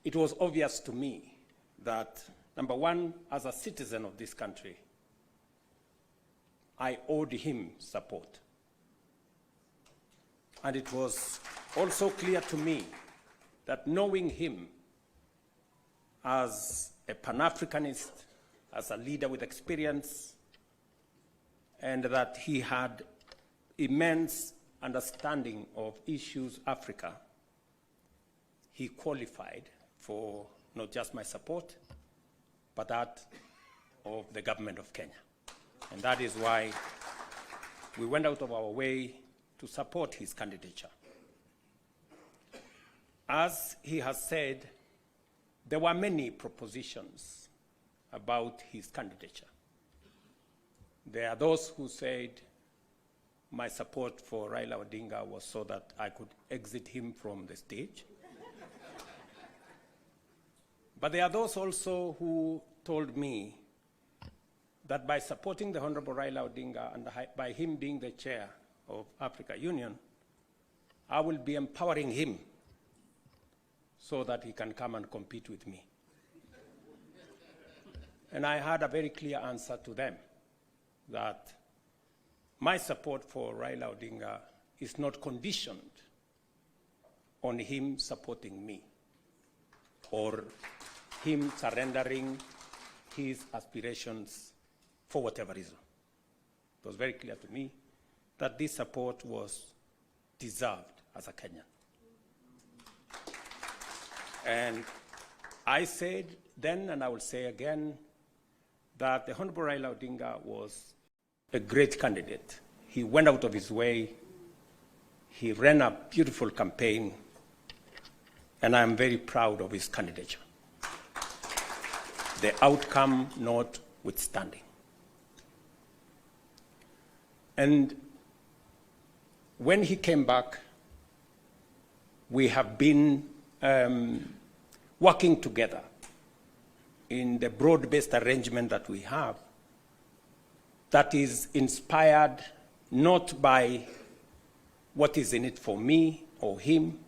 it was obvious to me that, number one, as a citizen of this country, I owed him support. And it was also clear to me that knowing him as a Pan-Africanist, as a leader with experience, and that he had immense understanding of issues Africa, he qualified for not just my support, but that of the government of Kenya. And that is why we went out of our way to support his candidature. As he has said, there were many propositions about his candidature. There are those who said my support for Raila Odinga was so that I could exit him from the stage. But there are those also who told me that by supporting the Honorable Raila Odinga and by him being the chair of Africa Union, I will be empowering him so that he can come and compete with me. And I had a very clear answer to them, that my support for Raila Odinga is not conditioned on him supporting me or him surrendering his aspirations for whatever reason. It was very clear to me that this support was deserved as a Kenyan. And I said then, and I will say again, that the Honorable Raila Odinga was a great candidate. He went out of his way. He ran a beautiful campaign, and I am very proud of his candidature. The outcome notwithstanding. And when he came back, we have been working together in the broad-based arrangement that we have that is inspired not by what is in it for me or him,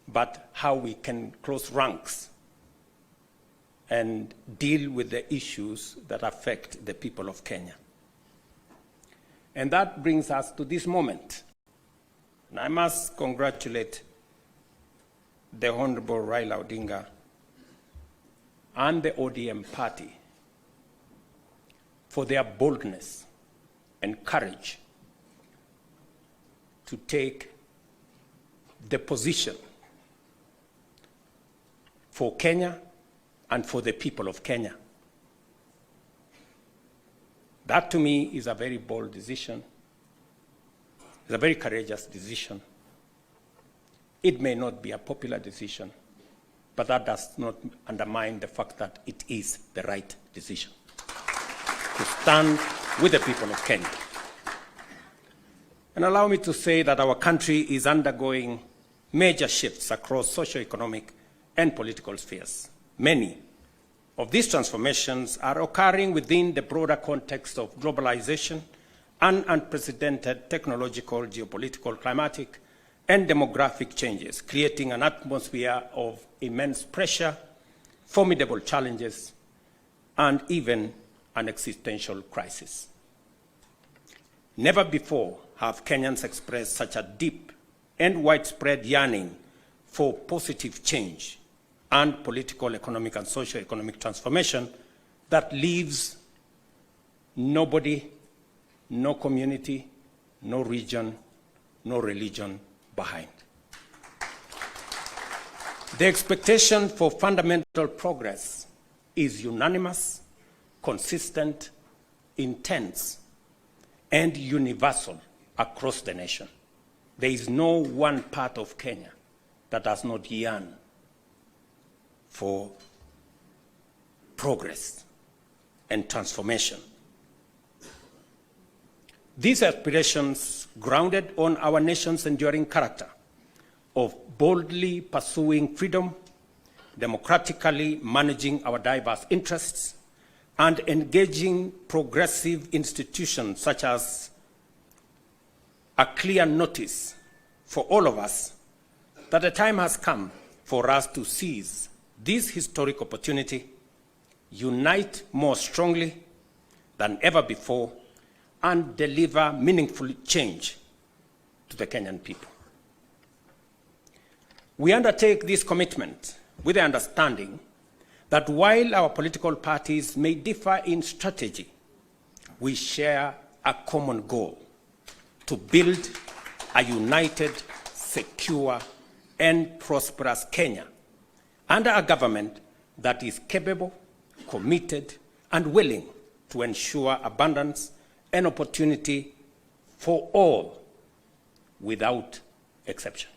but how we can close ranks and deal with the issues that affect the people of Kenya. And that brings us to this moment. And I must congratulate the Honorable Raila Odinga and the ODM party for their boldness and courage to take the position for Kenya and for the people of Kenya. That to me is a very bold decision. It's a very courageous decision. It may not be a popular decision, but that does not undermine the fact that it is the right decision to stand with the people of Kenya. And allow me to say that our country is undergoing major shifts across socio-economic and political spheres. Many of these transformations are occurring within the broader context of globalization and unprecedented technological, geopolitical, climatic, and demographic changes, creating an atmosphere of immense pressure, formidable challenges, and even an existential crisis. Never before have Kenyans expressed such a deep and widespread yearning for positive change and political, economic, and socio-economic transformation that leaves nobody, no community, no region, no religion behind. The expectation for fundamental progress is unanimous, consistent, intense, and universal across the nation. There is no one part of Kenya that does not yearn for progress and transformation. These aspirations, grounded on our nation's enduring character of boldly pursuing freedom, democratically managing our diverse interests, and engaging progressive institutions such as a clear notice for all of us that the time has come for us to seize this historic opportunity, unite more strongly than ever before, and deliver meaningful change to the Kenyan people. We undertake this commitment with the understanding that while our political parties may differ in strategy, we share a common goal: to build a united, secure, and prosperous Kenya under a government that is capable, committed, and willing to ensure abundance and opportunity for all without exception.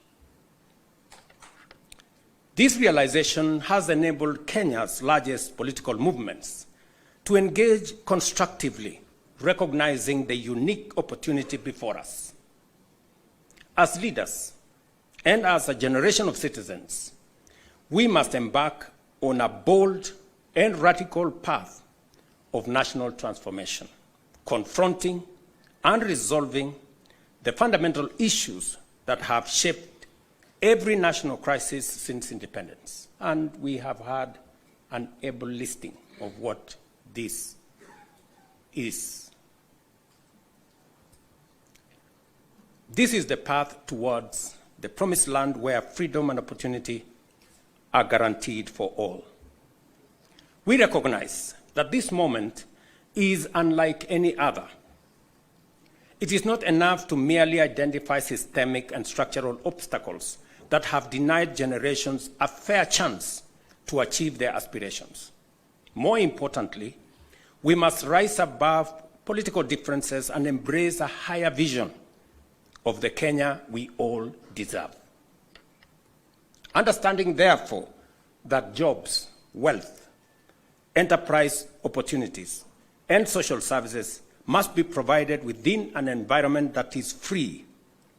This realization has enabled Kenya's largest political movements to engage constructively, recognizing the unique opportunity before us. As leaders and as a generation of citizens, we must embark on a bold and radical path of national transformation, confronting and resolving the fundamental issues that have shaped every national crisis since independence. And we have had an able listing of what this is. This is the path towards the promised land where freedom and opportunity are guaranteed for all. We recognize that this moment is unlike any other. It is not enough to merely identify systemic and structural obstacles that have denied generations a fair chance to achieve their aspirations. More importantly, we must rise above political differences and embrace a higher vision of the Kenya we all deserve. Understanding, therefore, that jobs, wealth, enterprise opportunities, and social services must be provided within an environment that is free,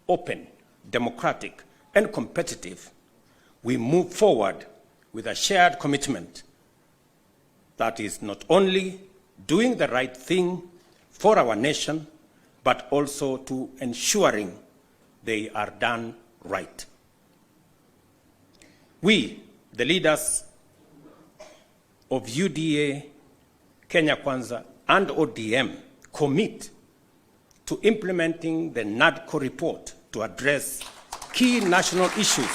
open, democratic, and competitive, we move forward with a shared commitment that is not only doing the right thing for our nation, but also to ensuring they are done right. We, the leaders of UDA, Kenya Kwanza, and ODM, commit to implementing the NADCO report to address key national issues,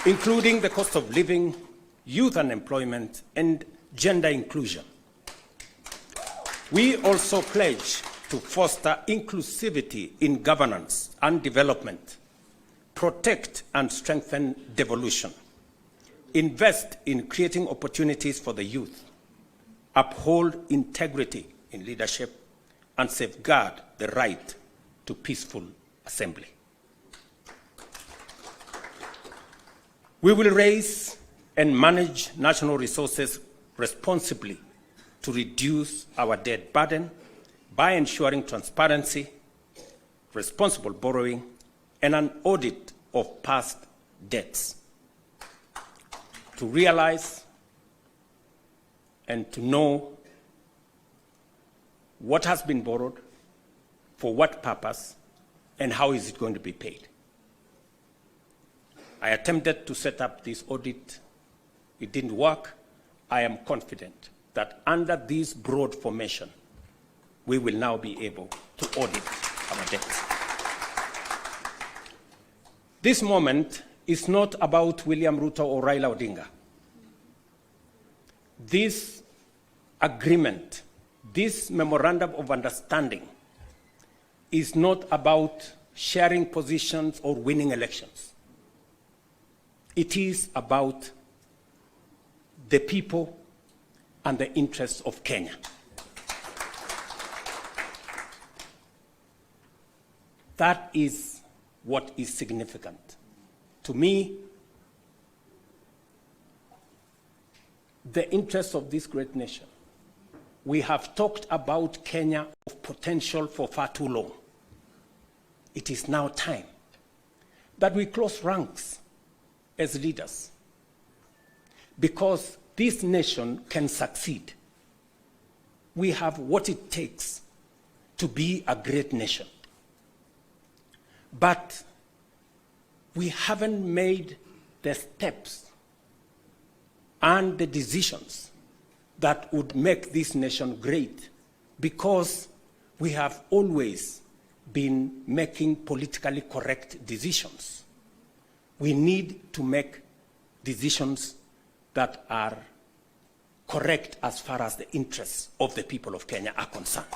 including the cost of living, youth unemployment, and gender inclusion. We also pledge to foster inclusivity in governance and development, protect and strengthen devolution, invest in creating opportunities for the youth, uphold integrity in leadership, and safeguard the right to peaceful assembly. We will raise and manage national resources responsibly to reduce our debt burden by ensuring transparency, responsible borrowing, and an audit of past debts. To realize and to know what has been borrowed, for what purpose, and how is it going to be paid. I attempted to set up this audit. It didn't work. I am confident that under this broad formation, we will now be able to audit our debts. This moment is not about William Ruto or Raila Odinga. This agreement, this memorandum of understanding, is not about sharing positions or winning elections. It is about the people and the interests of Kenya. That is what is significant. To me, the interests of this great nation. We have talked about Kenya of potential for far too long. It is now time that we close ranks as leaders, because this nation can succeed. We have what it takes to be a great nation. But we haven't made the steps and the decisions that would make this nation great, because we have always been making politically correct decisions. We need to make decisions that are correct as far as the interests of the people of Kenya are concerned.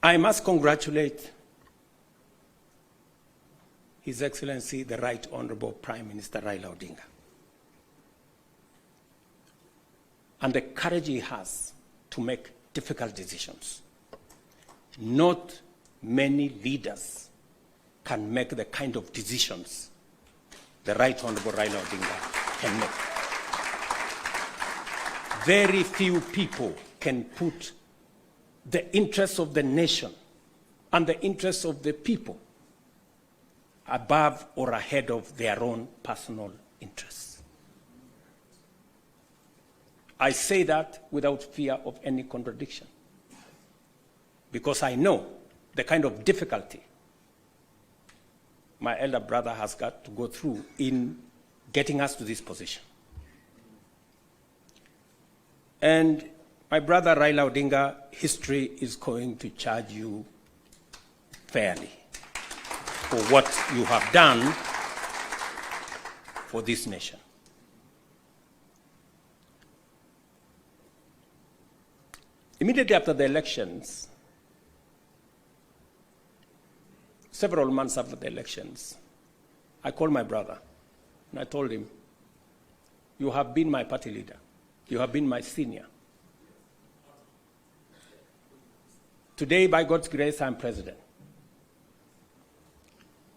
I must congratulate His Excellency, the Right Honorable Prime Minister Raila Odinga, and the courage he has to make difficult decisions. Not many leaders can make the kind of decisions the Right Honorable Raila Odinga can make. Very few people can put the interests of the nation and the interests of the people above or ahead of their own personal interests. I say that without fear of any contradiction, because I know the kind of difficulty my elder brother has got to go through in getting us to this position. And my brother Raila Odinga, history is going to charge you fairly for what you have done for this nation. Immediately after the elections, several months after the elections, I called my brother and I told him, you have been my party leader. You have been my senior. Today, by God's grace, I'm president.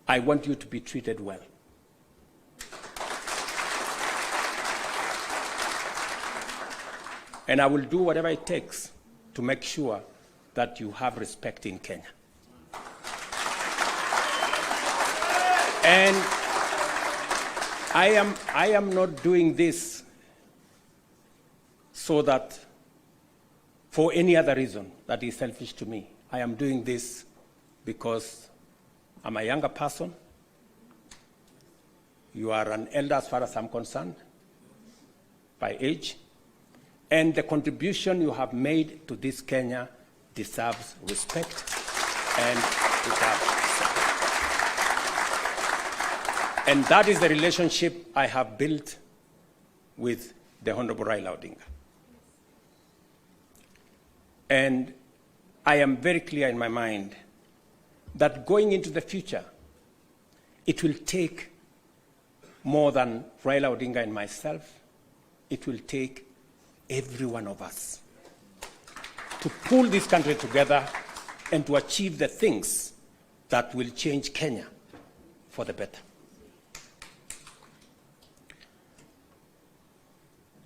I want you to be treated well. And I will do whatever it takes to make sure that you have respect in Kenya. And I am not doing this so that for any other reason that is selfish to me. I am doing this because I'm a younger person. You are an elder as far as I'm concerned, by age. And the contribution you have made to this Kenya deserves respect and deserves support. And that is the relationship I have built with the Honorable Raila Odinga. And I am very clear in my mind that going into the future, it will take more than Raila Odinga and myself. It will take every one of us to pull this country together and to achieve the things that will change Kenya for the better.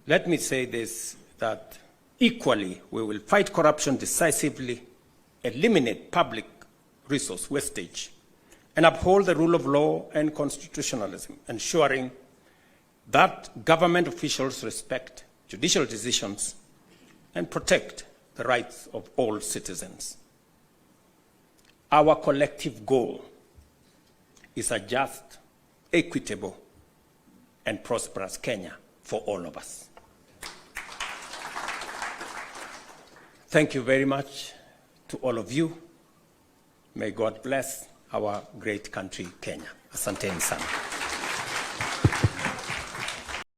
Let me say this, that equally, we will fight corruption decisively, eliminate public resource wastage, and uphold the rule of law and constitutionalism, ensuring that government officials respect judicial decisions and protect the rights of all citizens. Our collective goal is a just, equitable, and prosperous Kenya for all of us. Thank you very much to all of you. May God bless our great country, Kenya. Asanteni sana.